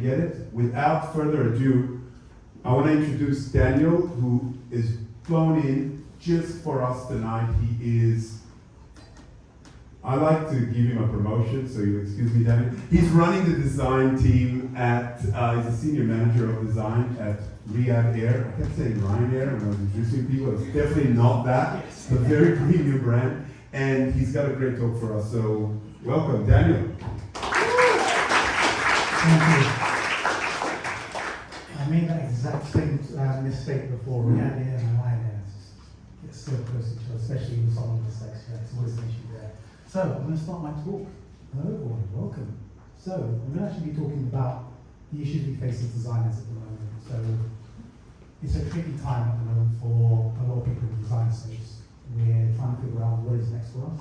Get it? Without further ado, I want to introduce Daniel, who is flown in just for us tonight. I like to give him a promotion, so you'll excuse me, Daniel. He's running the design team at, he's a senior manager of design at Riyadh Air. I kept saying Ryanair when I was introducing people. It's definitely not that. It's a very premium brand. And he's got a great talk for us. So welcome, Daniel. Thank you. I made that exact same mistake before. Riyadh Air and Ryanair. It's so close to each other, especially with someone with dyslexia. It's always an issue there. So, I'm going to start my talk. Hello everyone, welcome. So, I'm going to actually be talking about the issues we face as designers at the moment. So, it's a tricky time at the moment for a lot of people in the design space. We're trying to figure out what is next for us.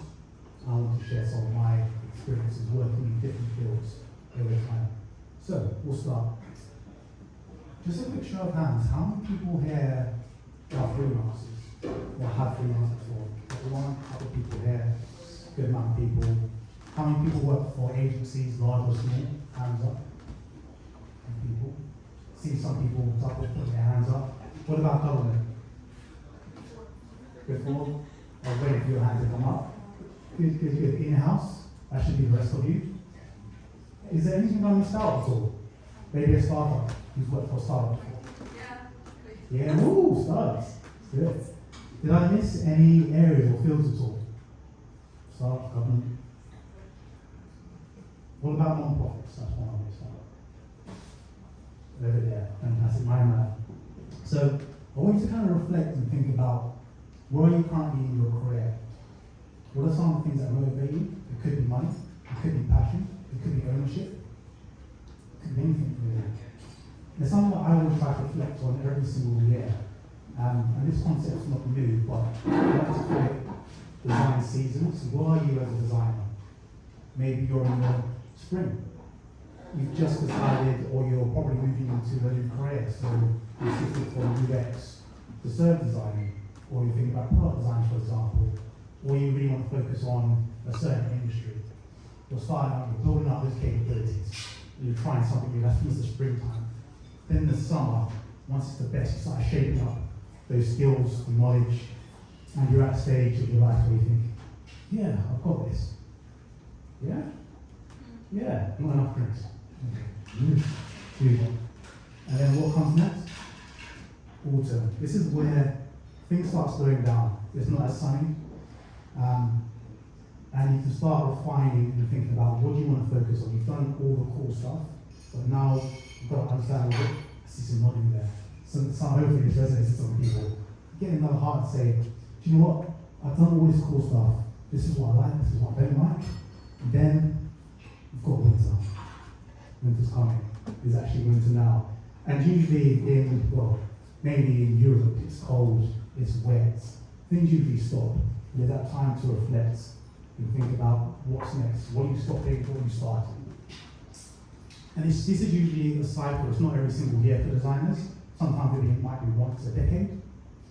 I want to share some of my experiences working in different fields over time. So, we'll start. Just a quick show of hands. How many people here are freelancers or have freelanced before? One couple of people here. Good amount of people. How many people work for agencies, large or small? Hands up. People. See some people putting their hands up. What about government? Before? I'll wait for your hand to come up. Good, good, good. In-house? That should be the rest of you. Is there anything I missed out at all? Maybe a startup. Who's worked for a startup before? Yeah. Yeah, ooh, startups. Good. Did I miss any areas or fields at all? Startup, government. What about non-profits? That's one I missed out. Over there, fantastic, my man. So, I want you to kind of reflect and think about where are you currently in your career? What are some of the things that motivate you? It could be money, it could be passion, it could be ownership, it could be anything really. There's something that I always try to reflect on every single year. And this concept's not new, but I like to call it design season. So what are you as a designer? Maybe you're in the spring. You've just decided, or you're probably moving into a new career. So you're looking for UX to serve designing, or you're thinking about product design, for example, or you really want to focus on a certain industry. You're starting out, you're building up those capabilities. You're trying something new. That's the springtime. Then the summer, once it's the best, you start shaping up those skills, the knowledge, and you're at a stage of your life where you think, yeah, I've got this. Yeah? Yeah, not enough drinks. And then what comes next? Autumn. This is where things start slowing down. It's not as sunny. And you can start refining and thinking about what do you want to focus on. You've done all the cool stuff, but now you've got to understand what. I see some nodding there. So hopefully this resonates with some people. Get another heart and say, do you know what? I've done all this cool stuff. This is what I like, this is what I don't like. And then you've got winter. Winter's coming. It's actually winter now. And usually mainly in Europe, it's cold, it's wet. Things usually stop. There's that time to reflect and think about what's next. What are you stopping, what are you starting? And this is usually a cycle. It's not every single year for designers. Sometimes it might be once a decade.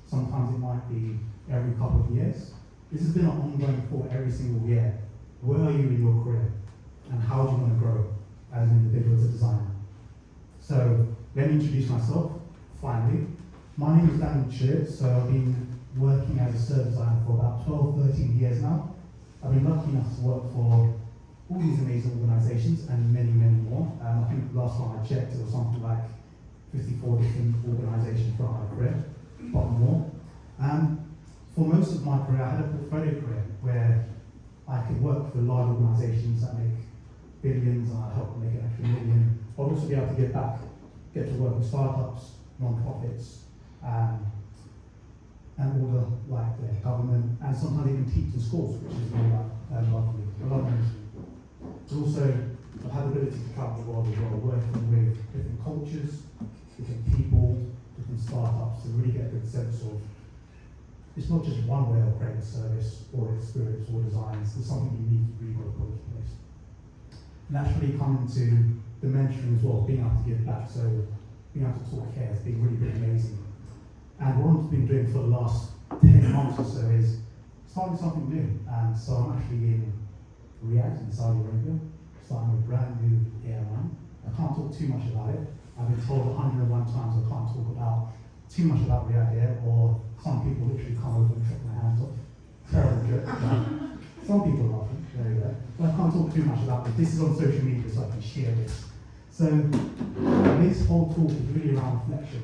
Sometimes it might be every couple of years. This has been an ongoing thought every single year. Where are you in your career? And how do you want to grow as an individual, as a designer? So, let me introduce myself, finally. My name is Daniel Church, so I've been working as a service designer for about 12, 13 years now. I've been lucky enough to work for all these amazing organizations and many, many more. I think the last time I checked, it was something like 54 different organizations throughout my career, but more. For most of my career, I had a portfolio career where I could work for large organizations that make billions, and I help them make an extra million. I'd also be able to give back, get to work with startups, non-profits, and all the government, and sometimes even teach in schools, which is really lovely. I love ministry. But also, I've had the ability to travel the world as well, working with different cultures, different people, different startups, to really get a good sense of it's not just one way of creating a service or experience or designs. There's something unique you really got to put into place. And that's really coming to the mentoring as well, being able to give back. So being able to talk here has been really, really amazing. And what I've been doing for the last 10 months or so is starting something new. And so I'm actually in Riyadh in Saudi Arabia, starting a brand new airline. I can't talk too much about it. I've been told 101 times I can't talk about too much about React Air, or some people literally come over and chop my hands off. Terrible joke. Some people are laughing, there you go. But I can't talk too much about it. This is on social media, so I can share this. So this whole talk is really around reflection.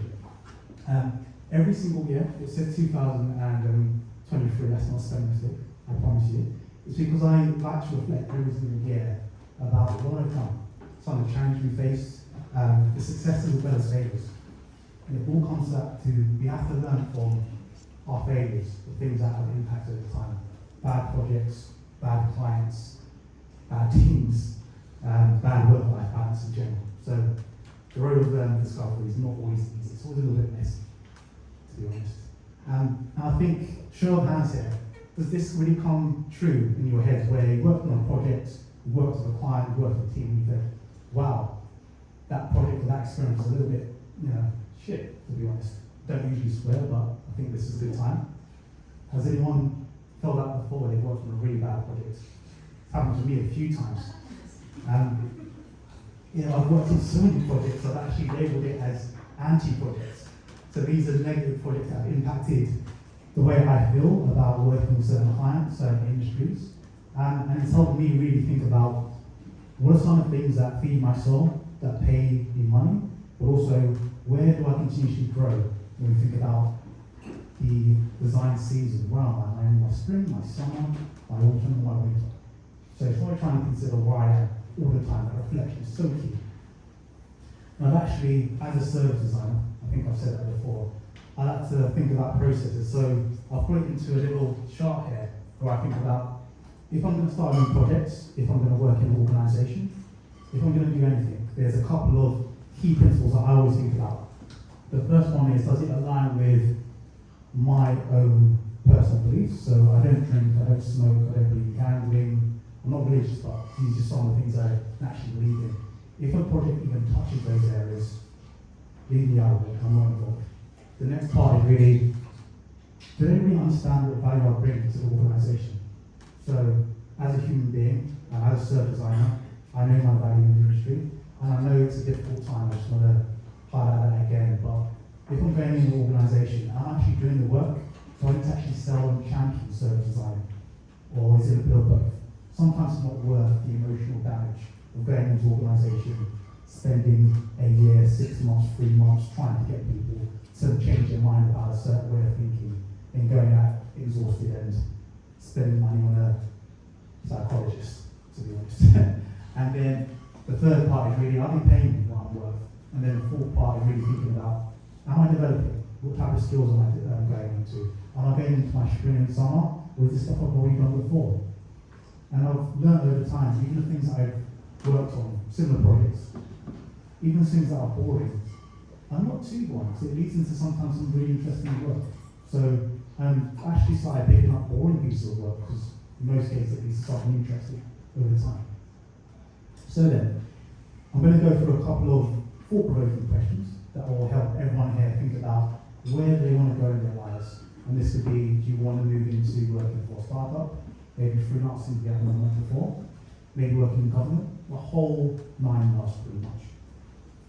Every single year, it says 2023, that's not a spelling mistake, I promise you. It's because I like to reflect every single year about what I've done, some of the challenges we faced, the successes as well as failures. And it all comes up to, we have to learn from our failures, the things that have impacted over time. Bad projects, bad clients, bad teams, bad work-life balance in general. So the road of discovery is not always easy. It's always a little bit messy, to be honest. And I think, show of hands here, does this really come true in your head where you worked on a project, you worked with a client, you worked with a team, and you think, wow, that project or that experience is a little bit, shit, to be honest. Don't usually swear, but I think this is a good time. Has anyone felt that before where they've worked on a really bad project? It's happened to me a few times. I've worked on so many projects, I've actually labelled it as anti-projects. So these are negative projects that have impacted the way I feel about working with certain clients, certain industries. And it's helped me really think about what are some of the things that feed my soul, that pay me money, but also where do I continuously grow when we think about the design season? Where am I? Am I in my spring, my summer, my autumn, my winter? So if I try and consider where I am all the time, that reflection is so key. And I've actually, as a service designer, I think I've said that before, I like to think about processes. So I'll put it into a little chart here where I think about if I'm going to start new projects, if I'm going to work in an organisation, if I'm going to do anything, there's a couple of key principles that I always think about. The first one is, does it align with my own personal beliefs? So I don't drink, I don't smoke, I don't believe in gambling. I'm not religious, but these are just some of the things I naturally believe in. If a project even touches those areas, leave me out of it, I'm not involved. The next part is really, do they really understand what value I bring to the organisation? So, as a human being, and as a service designer, I know my value in the industry, and I know it's a difficult time, I just want to highlight that again, but if I'm going in an organisation, I'm actually doing the work, so I need to actually sell and champion service design, or is it a bit of both? Sometimes it's not worth the emotional damage of going into an organisation, spending a year, 6 months, 3 months, trying to get people to change their mind about a certain way of thinking, and going out exhausted and spending money on a psychologist, to be honest. And then the third part is really, are they paying me what I'm worth? And then the fourth part is really thinking about, am I developing? What type of skills am I going into? Am I going into my spring and summer, or is this stuff I've already done before? And I've learned over time, even the things that I've worked on, similar projects, even things that are boring, I'm not too boring, because it leads into sometimes some really interesting work. So I actually started picking up boring pieces of work, because in most cases it leads to something interesting over time. So then, I'm going to go through a couple of thought-provoking questions that will help everyone here think about where they want to go in their lives. And this could be, do you want to move into working for a startup, maybe freelancing if you haven't done that before, maybe working in government, the whole 9 yards pretty much.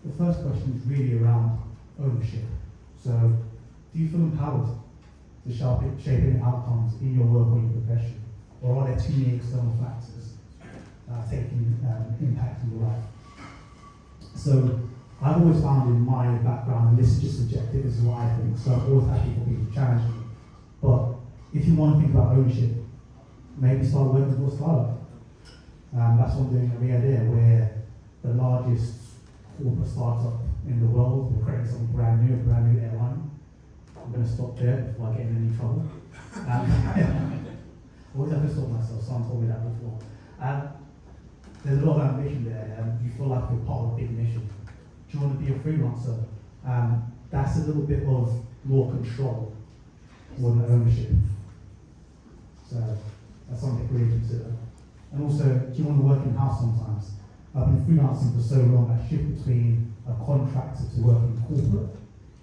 The first question is really around ownership. So, do you feel empowered to shape any outcomes in your work or your profession? Or are there too many external factors taking impact in your life? So, I've always found in my background, and this is just subjective, this is what I think, so I'm always happy for people to challenge me. But if you want to think about ownership, maybe start working for a startup. That's what I'm doing at Riyadh Air, where the largest corporate startup in the world, we're creating something brand new, a brand new airline. I'm going to stop there before I get in any trouble. I always have to stop myself, someone told me that before. There's a lot of ambition there, and you feel like you're part of a big mission. Do you want to be a freelancer? That's a little bit of more control, more than ownership. So that's something to really consider. And also, do you want to work in-house sometimes? I've been freelancing for so long, that shift between a contractor to working corporate,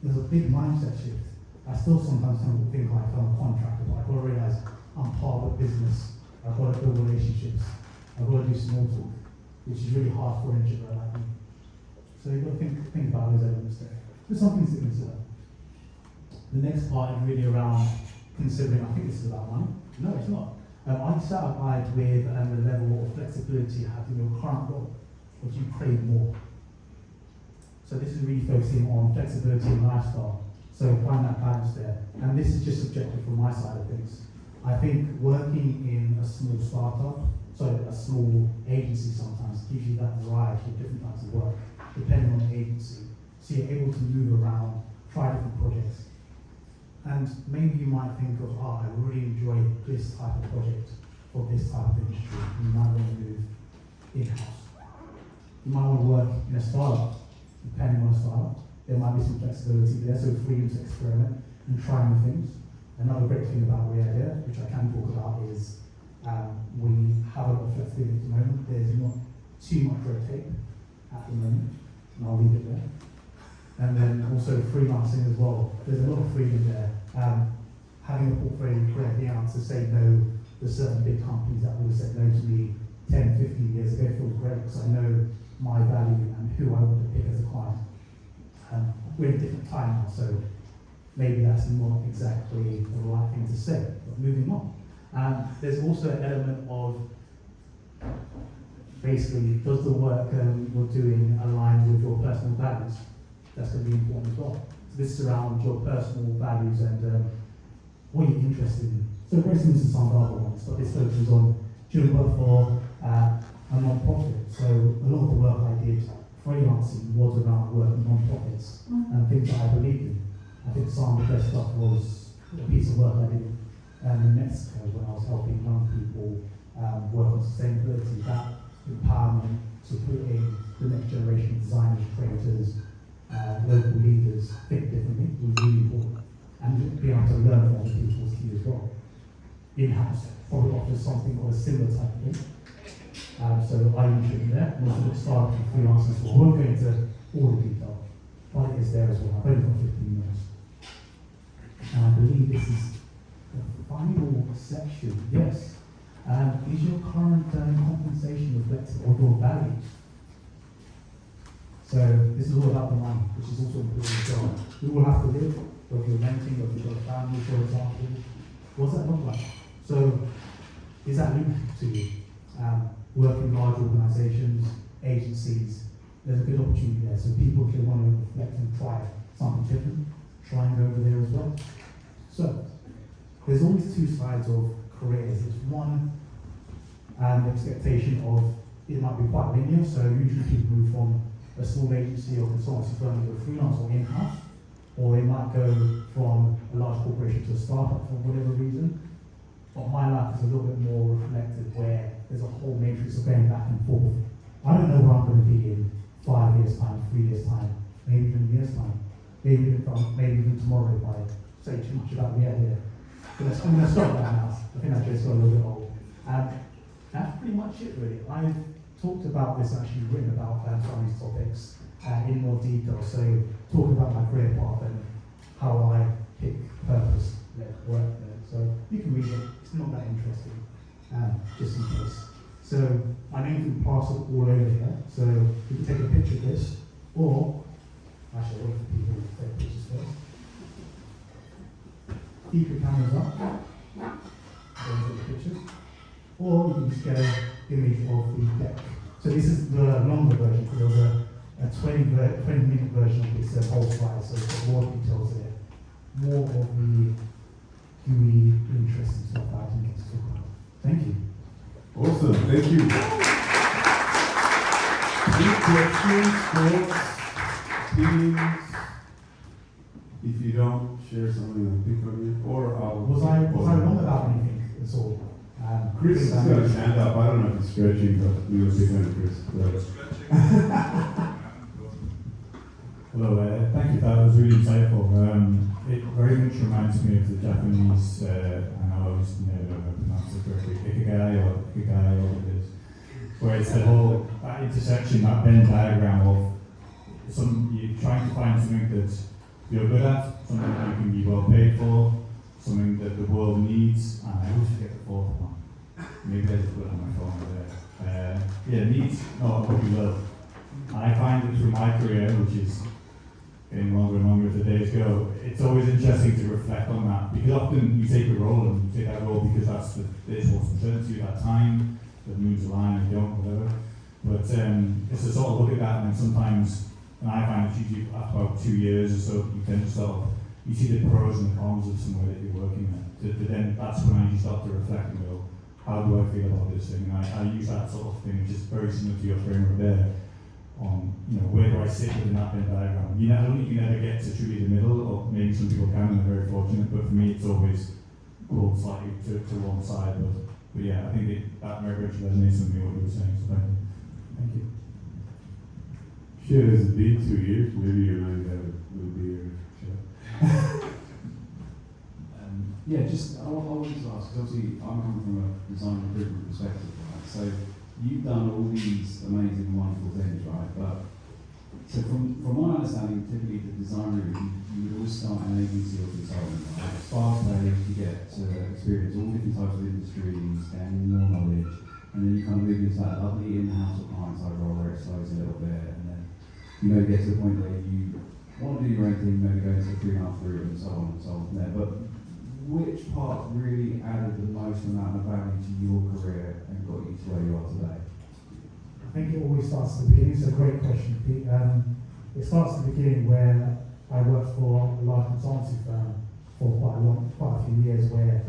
there's a big mindset shift. I still sometimes think like I'm a contractor, but I've got to realise I'm part of a business. I've got to build relationships. I've got to do small talk, which is really hard for an introvert like me. So you've got to think about those elements there. Just something to consider. The next part is really around considering, I think this is about money. No, it's not. Are you satisfied with the level of flexibility you have in your current role, or do you crave more? So this is really focusing on flexibility and lifestyle. So find that balance there. And this is just subjective from my side of things. I think working in a small startup, a small agency sometimes gives you that variety of different types of work, depending on the agency. So you're able to move around, try different projects. And maybe you might think of, I really enjoy this type of project or this type of industry. You might want to move in-house. You might want to work in a startup, depending on a startup. There might be some flexibility there, so freedom to experiment and try new things. Another great thing about Riyadh Air, which I can talk about, is we have a lot of flexibility at the moment. There's not too much red tape at the moment, and I'll leave it there. And then also freelancing as well. There's a lot of freedom there. Having a portfolio career, being able to say no to certain big companies that would have said no to me 10, 15 years ago feels great because I know my value and who I want to pick as a client. We're in a different time now, so maybe that's not exactly the right thing to say, but moving on. There's also an element of basically, does the work you're doing align with your personal values? That's going to be important as well. So this is around your personal values and what you're interested in. So very similar to some of the other ones, but this focuses on doing work for a non-profit. So a lot of the work I did freelancing was around working non-profits and things that I believed in. I think some of the best stuff was a piece of work I did in Mexico when I was helping young people work on sustainability. That empowerment, supporting the next generation of designers, creators, local leaders think differently was really important. And being able to learn from other people was key as well. In-house probably offers something of a similar type of thing. So I mentioned there, and also started with freelancers. So I won't go into all the detail, but it is there as well. I've only got 15 minutes. And I believe this is the final section. Yes. Is your current compensation reflective of your values? So this is all about the money, which is also important as well. We all have to live, whether you're renting, whether you've got a family, for example. What's that look like? So is that lucrative to you? Work in large organisations, agencies, there's a good opportunity there. So people can want to reflect and try something different, try and go over there as well. So there's always two sides of careers. There's one expectation of it might be quite linear. So usually people move from a small agency or consultancy firm to a freelance or in-house, or they might go from a large corporation to a startup for whatever reason. But my life is a little bit more reflective where there's a whole matrix of going back and forth. I don't know where I'm going to be in 5 years' time, 3 years' time, maybe even a year's time, maybe even tomorrow if I say too much about the idea. But I'm going to stop that now. I think that just got a little bit old. That's pretty much it really. I've talked about this, actually written about some of these topics in more detail. So talking about my career path and how I pick purpose-led work there. So you can read it, it's not that interesting, just in case. So my name can pass it all over here. So you can take a picture of this, or actually I'll wait for people to take pictures first. Keep your cameras up, go take the pictures. Or you can just get an image of the deck. So this is the longer version, because there's a 20-minute version of this whole slide, so it's got more details there. More of the really interesting stuff that I didn't get to talk about. Thank you. Awesome, thank you. Any questions, thoughts, opinions? If you don't, share something I'll pick on you, or I'll... Was I wrong about anything at all? Chris has got his hand up. I don't know if he's stretching, but we'll pick on Chris. Hello, thank you. That was really insightful. It very much reminds me of the Japanese, and I always pronounce it correctly, ikigai or whatever it is, where it's the whole that intersection, that Venn diagram of you're trying to find something that you're good at, something that you can be well paid for, something that the world needs, and I always forget the fourth one. Maybe I just put it on my phone there. Needs, no, what you love. I find that through my career, which is getting longer and longer as the days go, it's always interesting to reflect on that, because often you take a role and you take that role because that's what's important to you at that time, the moves align and you don't, whatever. But it's to sort of look at that, and then sometimes, and I find it's usually after about 2 years or so, you tend to sort of, you see the pros and the cons of somewhere that you're working at. Then that's when you start to reflect and go, how do I feel about this thing? And I use that sort of thing, which is very similar to your framework there, on, where do I sit within that Venn diagram? I don't think you never get to truly the middle, or maybe some people can and they're very fortunate, but for me it's always pulled slightly to one side. But yeah, I think that very much resonates with me, what you were saying, so thank you. Thank you. Sure, has it been 2 years? Maybe you and I will be here. Sure. Yeah, I wanted to ask, because obviously I'm coming from a design recruitment perspective, right? So you've done all these amazing, wonderful things, right? But so from my understanding, typically the design route, you would always start an agency or consultant, right? Fast paced, you get to experience all different types of industries, gain more knowledge, and then you kind of move into that lovely in-house or client-side role where it slows a little bit, and then get to the point where you want to do your own thing, maybe go into the freelance route and so on from there. But which part really added the most amount of value to your career and got you to where you are today? I think it always starts at the beginning. It's a great question, Pete. It starts at the beginning where I worked for a large consultancy firm for quite a few years, where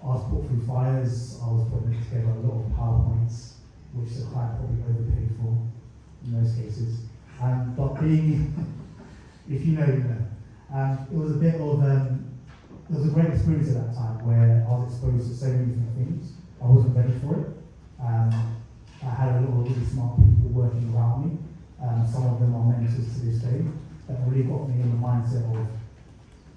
I was put through fires, I was putting together a lot of PowerPoints, which the client probably overpaid for in most cases. But being, if you know, you know. It was a bit of, it was a great experience at that time where I was exposed to so many different things. I wasn't ready for it. I had a lot of really smart people working around me. Some of them are mentors to this day that really got me in the mindset of,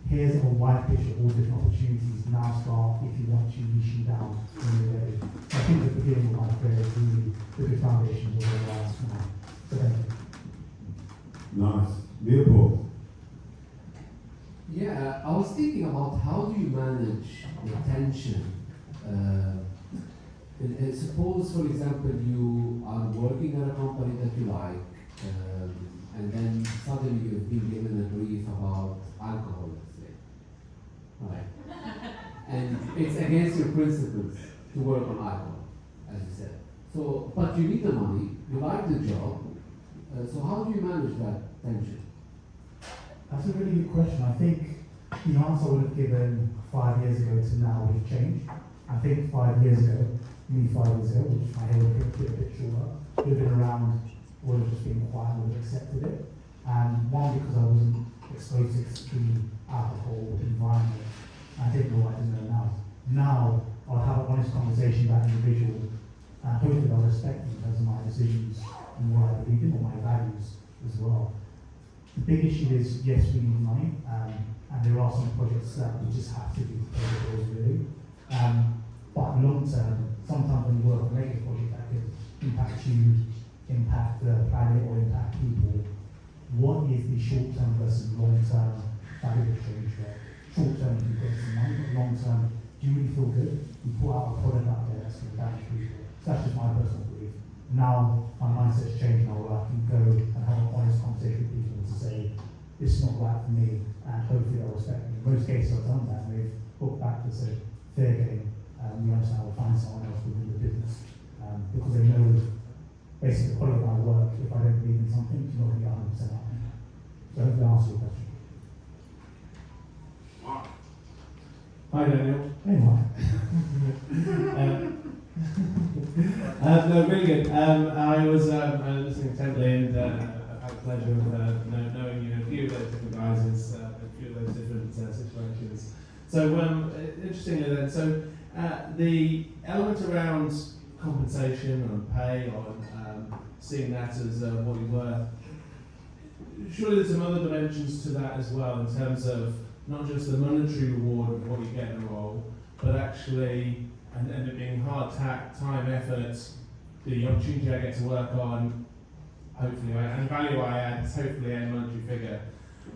here's a wide picture of all different opportunities. Now start if you want to niche down when you're ready. I think the beginning of my career is really the good foundations of where I am now. So thank you. Nice. Leopold. Yeah, I was thinking about how do you manage the tension. Suppose, for example, you are working at a company that you like, and then suddenly you've been given a brief about alcohol, let's say. Right. And it's against your principles to work on alcohol, as you said. So, but you need the money, you like the job, so how do you manage that tension? That's a really good question. I think the answer I would have given 5 years ago to now would have changed. I think 5 years ago, which my hair would have been a bit shorter, would have been around, would have just been quiet, would have accepted it. One, because I wasn't exposed to extreme alcohol environment. I didn't know what I didn't know now. Now, I'll have an honest conversation about individual, and hopefully I'll respect them in terms of my decisions and what I believe in, or my values as well. The big issue is, yes, we need money, and there are some projects that we just have to do to pay the bills, really. But long term, sometimes when you work on a major project that could impact you, impact the planet, or impact people, what is the short term versus long term value exchange rate? Short term, you get some money, but long term, do you really feel good? You put out a product out there that's going to damage people. So that's just my personal belief. Now, my mindset's changed now, where I can go and have an honest conversation with people to say, this is not right for me, and hopefully they'll respect me. In most cases I've done that, and they've hooked back to say, fair game, we understand we'll find someone else within the business, because they know basically the quality of my work, if I don't believe in something, it's not going to get 100% out of me. So hopefully I answer your question. Hi Daniel. Hey Mark. No, really good. I was listening intently, and I've had the pleasure of knowing you in a few of those different guises, a few of those different situations. So, interestingly then, so the element around compensation and pay, or seeing that as what you're worth, surely there's some other dimensions to that as well, in terms of not just the monetary reward of what you get in a role, but actually, and it being hard time, effort, the opportunity I get to work on, hopefully, and value I add, hopefully a monetary figure.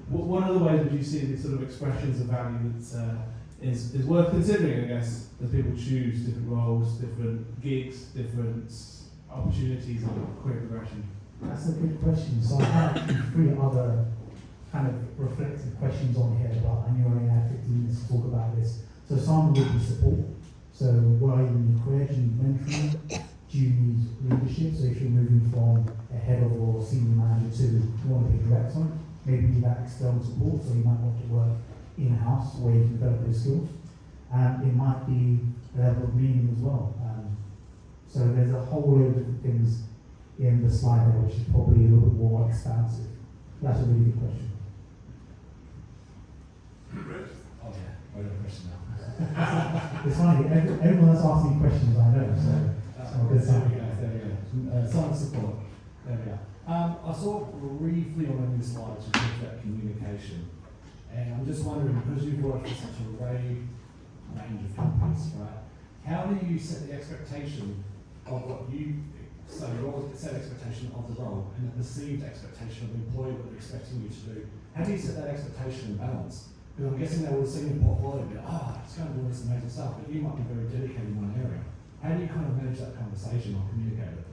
What other ways would you see these sort of expressions of value that is worth considering, I guess, as people choose different roles, different gigs, different opportunities of career progression? That's a good question. So I have actually 3 other kind of reflective questions on here, but I knew I only had 15 minutes to talk about this. So some would be support. So where are you in your career? Do you need mentoring? Do you need leadership? So if you're moving from a head of or senior manager to you want to be a director, maybe you need that external support, so you might want to work in-house where you can develop those skills. It might be a level of meaning as well. So there's a whole load of different things in the slide there, which is probably a little bit more expansive. That's a really good question. Oh yeah, I got a question now. It's funny, everyone that's asking questions I know, so it's not good sign. There we go. Silent support. There we go. I saw briefly on one of your slides you talked about communication, and I'm just wondering, because you've worked with such a range of companies, right? How do you set the expectation of what you so your set expectation of the role and the perceived expectation of the employee, what they're expecting you to do? How do you set that expectation and balance? Because I'm guessing they will have seen your portfolio and be like, it's going to do this amazing stuff, but you might be very dedicated in one area. How do you kind of manage that conversation or communicate it?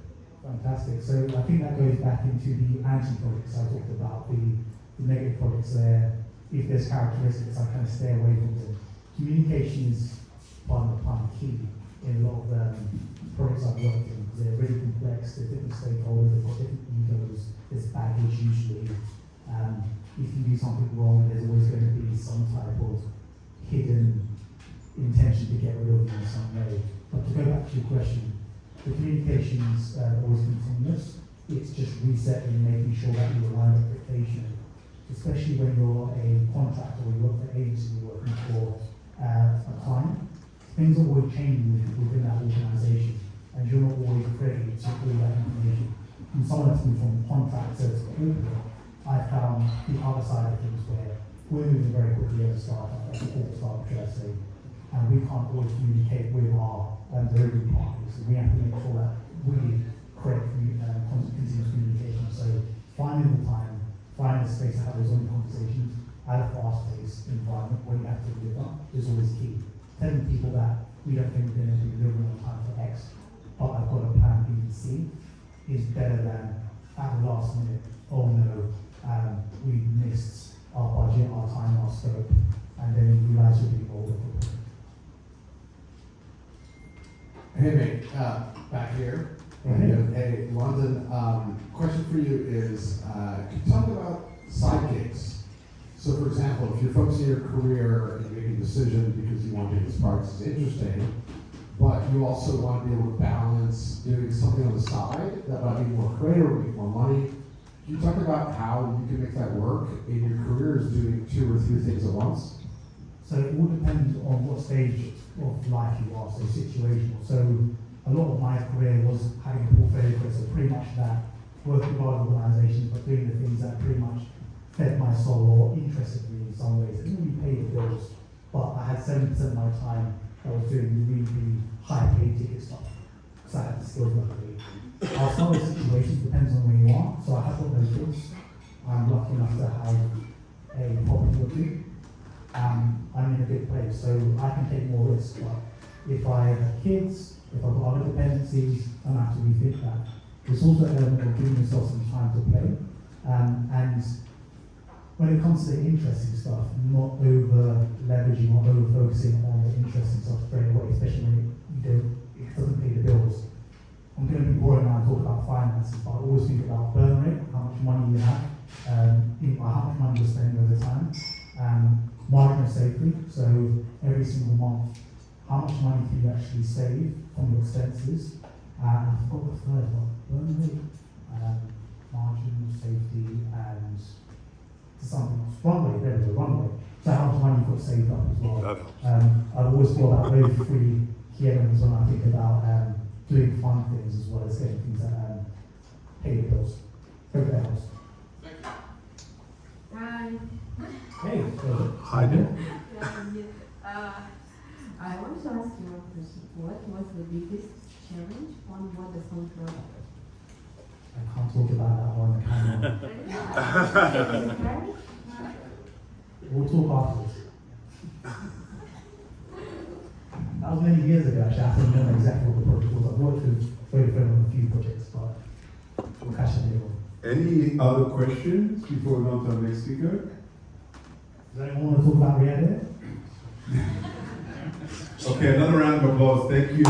Fantastic. So I think that goes back into the anti-projects I talked about, the negative projects there. If there's characteristics, I kind of stay away from them. Communication is part of the key in a lot of the projects I've worked in. They're really complex, they're different stakeholders, they've got different egos, there's baggage usually. If you do something wrong, there's always going to be some type of hidden intention to get rid of you in some way. But to go back to your question, the communication is always continuous. It's just resetting and making sure that you align expectation, especially when you're a contractor or you work for an agency, you're working for a client. Things are always changing within that organisation, and you're not always privy to all that information. And someone that's moved from contractor to corporate, I found the other side of things where we're moving very quickly as a startup, as a corporate startup, should I say, and we can't always communicate with our delivery partners. So we have to make sure that we create continuous communication. So finding the time, finding the space to have those own conversations at a fast-paced environment where you have to deliver is always key. Telling people that we don't think we're going to be delivering on time for X, but I've got a plan B and C, is better than at the last minute, oh no, we missed our budget, our time, our scope, and then you realize you're being overbooked. Hey mate, back here. Hey, London. Question for you is, can you talk about side gigs? So for example, if you're focusing your career and making a decision because you want to make this product is interesting, but you also want to be able to balance doing something on the side that might be more creative or make more money. Can you talk about how you can make that work in your career as doing 2 or 3 things at once? So it all depends on what stage of life you are, so situational. So a lot of my career was having a portfolio, so pretty much that, working with large organizations, but doing the things that pretty much fed my soul or interested me in some ways. It didn't really pay the bills, but I had 70% of my time I was doing really high paid ticket stuff, because I had the skills luckily. Our some of the situations depends on where you are, so I have got no kids. I'm lucky enough to have a property or 2. I'm in a good place, so I can take more risks. But if I have kids, if I've got other dependencies, I'm going to have to rethink that. There's also an element of giving yourself some time to play. And when it comes to the interesting stuff, not over leveraging or over focusing on the interesting stuff straight away, especially when it doesn't pay the bills. I'm going to be boring now and talk about finances, but I always think about burn rate, how much money you have, how much money you're spending over time. Margin of safety, so every single month, how much money can you actually save from your expenses? I forgot the third one, burn rate, margin of safety, and something else. Runway, there we go, runway. So how much money you've got saved up as well. I've always thought about those 3 key elements when I think about doing fun things as well as getting things that pay the bills. Hope that helps. Hi. Hey, Hi there. I want to ask you a question. What was the biggest challenge on what the phone product? I can't talk about that on camera. We'll talk afterwards. That was many years ago, actually. I don't remember exactly what the project was. I've worked with Vodafone on a few projects, but we'll catch up later on. Any other questions before we go on to our next speaker? Does anyone want to talk about Riyadh Air? Okay, another round of applause. Thank you.